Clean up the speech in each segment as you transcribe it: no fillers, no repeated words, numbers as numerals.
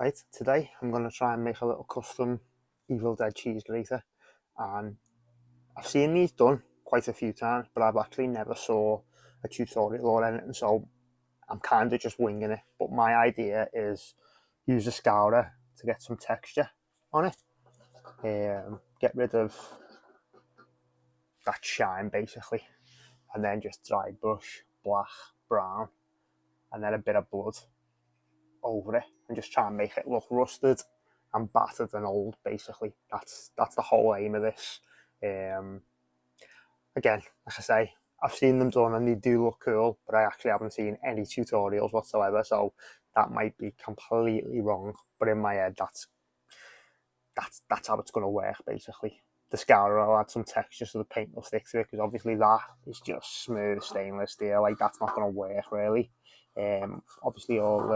Right, today I'm going to try and make a little custom Evil Dead cheese grater, and I've seen these done quite a few times, but I've actually never saw a tutorial or anything, so I'm kind of just winging it. But my idea is use a scourer to get some texture on it, get rid of that shine basically, and then just dry brush, black, brown, and then a bit of blood over it, and just try and make it look rusted and battered and old basically. That's the whole aim of this. Again, like I say, I've seen them done and they do look cool, but I actually haven't seen any tutorials whatsoever, so that might be completely wrong, but in my head that's how it's going to work basically. The scourer will add some texture so the paint will stick to it, because obviously that is just smooth stainless steel, like that's not going to work really. Obviously all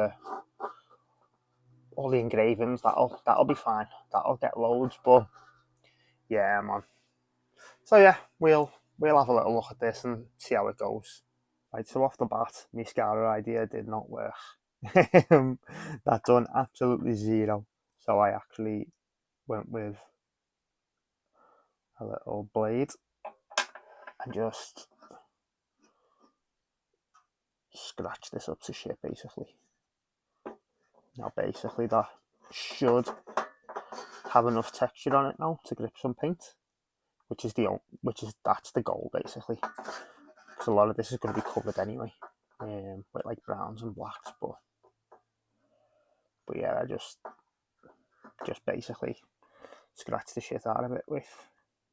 the engravings, that'll be fine, that'll get loads, but yeah man. So yeah, we'll have a little look at this and see how it goes. Right, so off the bat, my scourer idea did not work. That done absolutely zero, so I actually went with a little blade and just scratch this up to shit basically. Now basically that should have enough texture on it now to grip some paint, that's the goal basically, because a lot of this is going to be covered anyway, with like browns and blacks, but yeah, I just basically scratch the shit out of it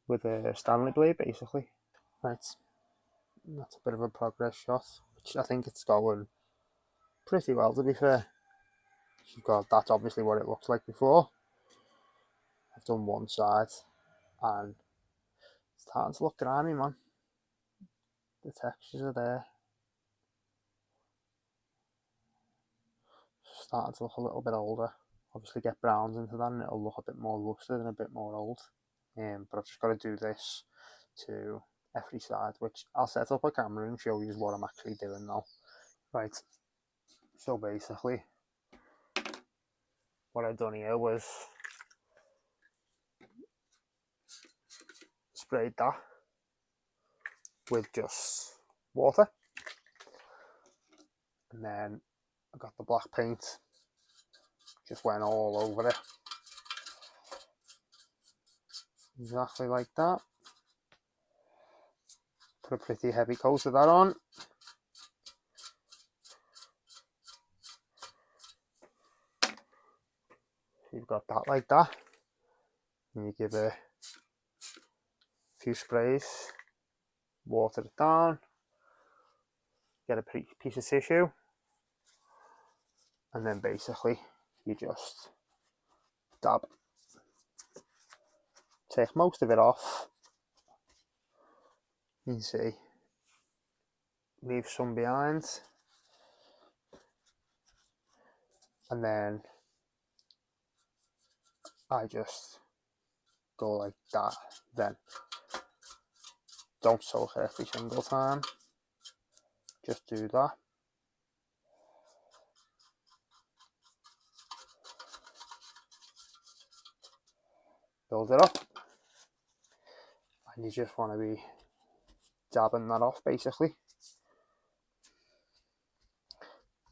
with a Stanley blade basically. Right, that's a bit of a progress shot, which I think it's going pretty well to be fair. That's obviously what it looks like before. I've done one side and it's starting to look grimy, man. The textures are there. It's starting to look a little bit older. Obviously get browns into that and it'll look a bit more rusted and a bit more old. But I've just got to do this to every side, which I'll set up a camera and show you what I'm actually doing now. Right, so basically what I've done here was sprayed that with just water, and then I got the black paint, just went all over it, exactly like that. Put a pretty heavy coat of that on. You've got that like that, and you give a few sprays, water it down, get a piece of tissue, and then basically you just dab, take most of it off, you can see, leave some behind, and then I just go like that. Then don't soak it every single time, just do that. Build it up, and you just want to be dabbing that off basically.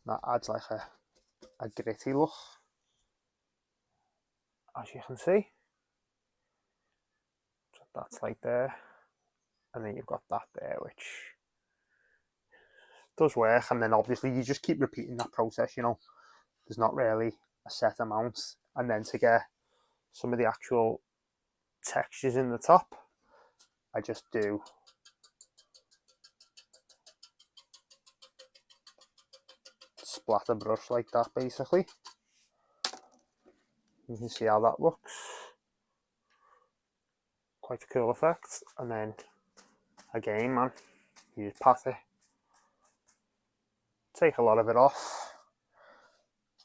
That adds like a gritty look, as you can see. So that's like there, and then you've got that there, which does work. And then obviously you just keep repeating that process, you know, there's not really a set amount. And then to get some of the actual textures in the top, I just do splatter brush like that basically. You can see how that looks, quite a cool effect. And then again, man, you just pat it, take a lot of it off,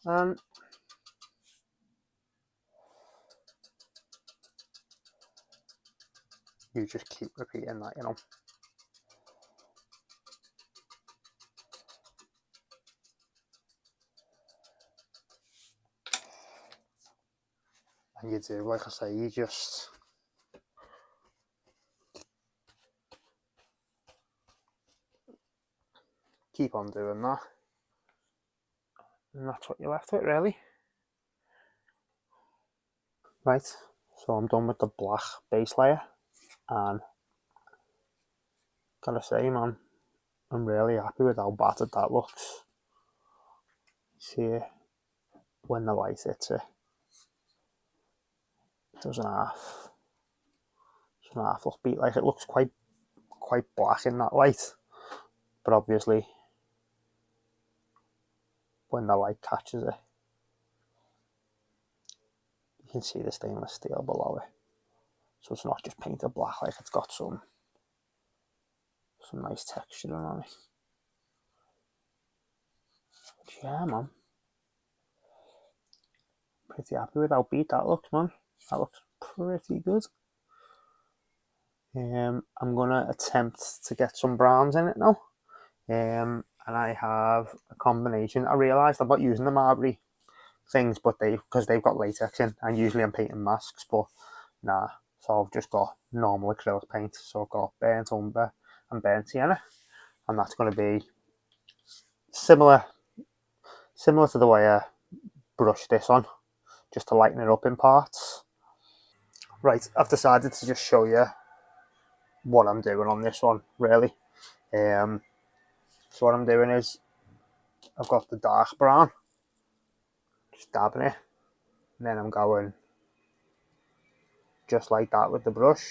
and you just keep repeating that, you know. And you do, like I say, you just keep on doing that. And that's what you're left with, really. Right, so I'm done with the black base layer, and gotta say, man, I'm really happy with how battered that looks. See, when the light hits it, it doesn't half look beat. Like, it looks quite black in that light, but obviously when the light catches it, you can see the stainless steel below it. So it's not just painted black, like it's got some nice texture on it. But yeah, man, pretty happy with how beat that looks, man. That looks pretty good. I'm gonna attempt to get some browns in it now. And I have a combination. I realised I'm not using the Marbury things, but because they've got latex in, and usually I'm painting masks, but nah. So I've just got normal acrylic paint. So I've got burnt umber and burnt sienna, and that's going to be similar to the way I brush this on, just to lighten it up in parts. Right, I've decided to just show you what I'm doing on this one, really. So what I'm doing is I've got the dark brown, just dabbing it, and then I'm going just like that with the brush.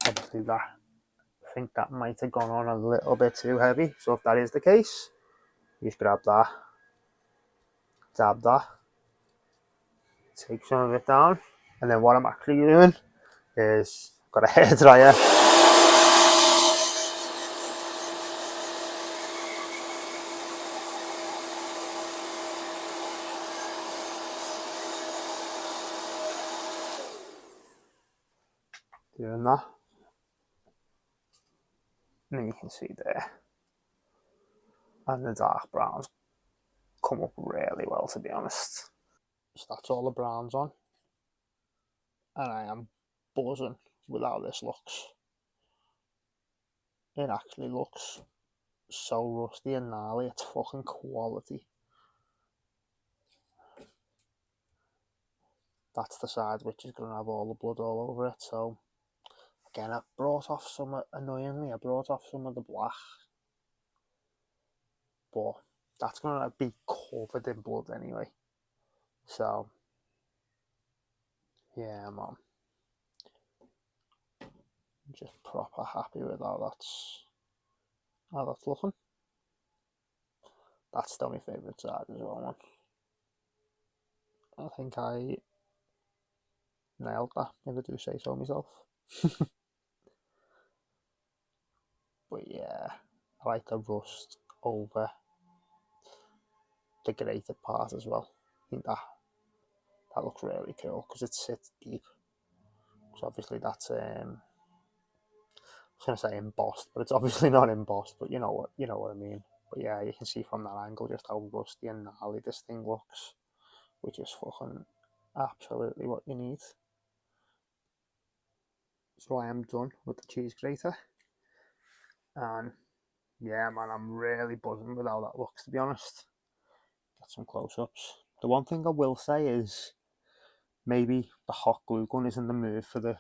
Obviously that, I think that might have gone on a little bit too heavy, so if that is the case, you just grab that, dab that, take some of it down, and then what I'm actually doing is, got a hairdryer, doing that, and then you can see there, and the dark browns come up really well, to be honest. So that's all the browns on, and I am buzzing with how this looks. It actually looks so rusty and gnarly, it's fucking quality. That's the side which is going to have all the blood all over it. So again, I brought off some, annoyingly, I brought off some of the black, but that's going to be covered in blood anyway. So yeah, man, I'm just proper happy with how that's looking. That's still my favourite side as well, man. I think I nailed that, if I do say so myself. But yeah, I like the rust over the grated part as well. I think that looks really cool because it sits deep. So obviously that's I was gonna say embossed, but it's obviously not embossed. But you know what I mean. But yeah, you can see from that angle just how rusty and gnarly this thing looks, which is fucking absolutely what you need. So I am done with the cheese grater, and yeah, man, I'm really buzzing with how that looks, to be honest. Get some close-ups. The one thing I will say is maybe the hot glue gun isn't the move for the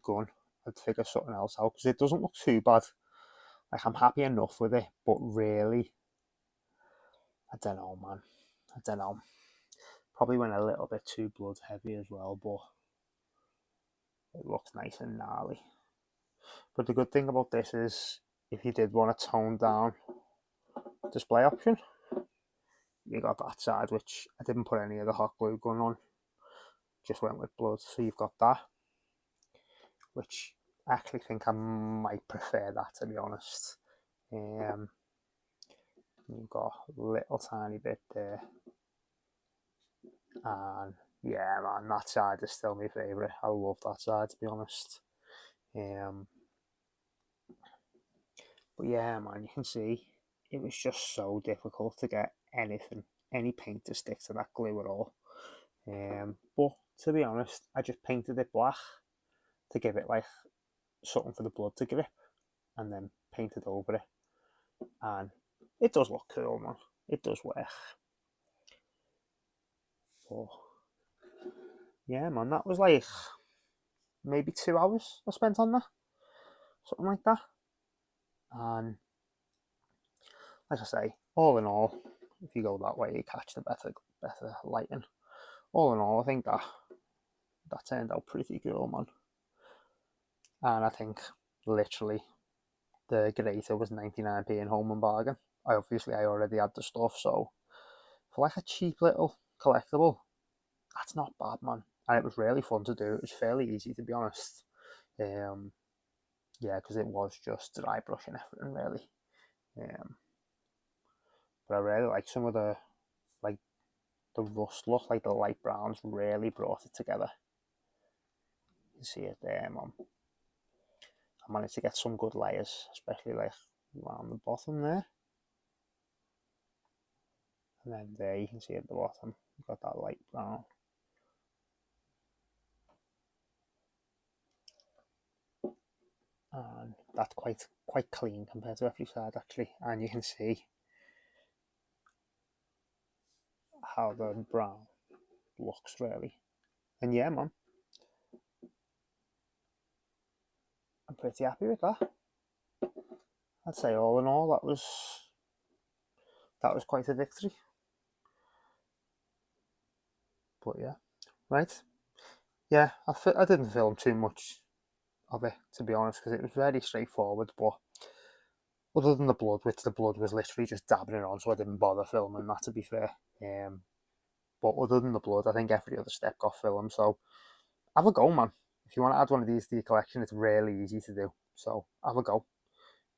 gun. I'd figure something else out because it doesn't look too bad. Like, I'm happy enough with it, but really, I don't know, man. I don't know. Probably went a little bit too blood heavy as well, but it looks nice and gnarly. But the good thing about this is, if you did want a toned down display option, you got that side, which I didn't put any of the hot glue gun on, just went with blood. So you've got that, which I actually think I might prefer that, to be honest. You've got a little tiny bit there, and yeah, man, that side is still my favourite. I love that side, to be honest. But yeah, man, you can see it was just so difficult to get anything any paint to stick to that glue at all. But to be honest, I just painted it black to give it like something for the blood to grip, and then painted over it. And it does look cool, man. It does work. But yeah, man, that was like maybe 2 hours I spent on that, something like that. And like I say, all in all, if you go that way, you catch the better lighting. All in all, I think that turned out pretty cool, man. And I think literally the grater was 99p in home and bargain. I already had the stuff, so for like a cheap little collectible, that's not bad, man. And it was really fun to do. It was fairly easy, to be honest. Yeah, because it was just dry brushing everything, really. But I really like some of the rust look, like the light browns really brought it together. You see it there, man. I managed to get some good layers, especially like around the bottom there. And then there you can see at the bottom, you've got that light brown. And that's quite clean compared to every side actually. And you can see how the brown looks really. And yeah, man, I'm pretty happy with that. I'd say all in all, that was quite a victory. But yeah, right. Yeah, I didn't film too much of it, to be honest, because it was very straightforward. But other than the blood, which the blood was literally just dabbing it on, so I didn't bother filming that, to be fair. But other than the blood, I think every other step got filmed. So have a go, man. If you want to add one of these to your collection, it's really easy to do. So have a go.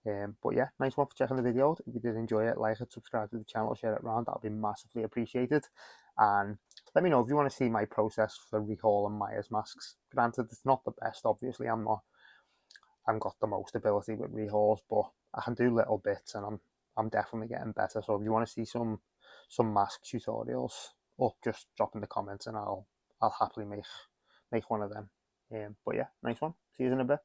But yeah, nice one for checking the video. If you did enjoy it, like it, subscribe to the channel, share it around. That would be massively appreciated. And let me know if you want to see my process for rehaul and Myers masks. Granted, it's not the best, obviously. I haven't got the most ability with rehauls, but I can do little bits, and I'm definitely getting better. So if you want to see some mask tutorials, or just drop in the comments, and I'll happily make one of them. But yeah, nice one. See you in a bit.